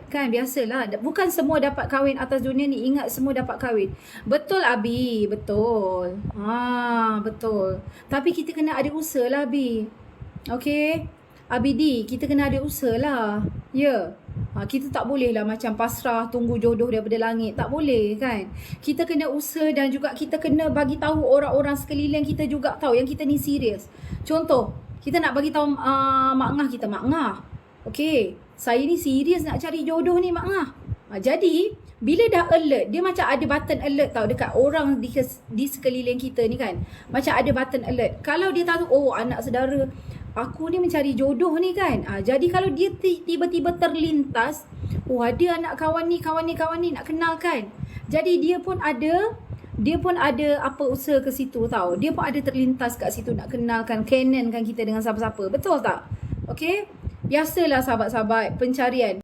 Kan biasalah, bukan semua dapat kahwin atas dunia ni. Ingat, semua dapat kahwin. Betul Abi, betul. Betul. Tapi kita kena ada usaha lah Abi. Okay, Abi D, kita kena ada usaha lah. Ya. Kita tak boleh lah macam pasrah tunggu jodoh daripada langit. Tak boleh kan. Kita kena usaha dan juga kita kena bagi tahu orang-orang sekeliling kita juga tahu yang kita ni serius. Contoh, kita nak bagi tahu mak ngah kita, mak ngah, okay, saya ni serius nak cari jodoh ni mak ngah. Jadi bila dah alert, dia macam ada button alert tau dekat orang di sekeliling kita ni kan. Macam ada button alert. Kalau dia tahu, oh anak saudara aku ni mencari jodoh ni kan. Jadi kalau dia tiba-tiba terlintas, oh ada anak kawan ni nak kenal kan. Jadi dia pun ada apa usaha ke situ tau. Dia pun ada terlintas kat situ nak kenalkan, canon kan kita dengan siapa-siapa. Betul tak? Okay? Biasalah sahabat-sahabat pencarian.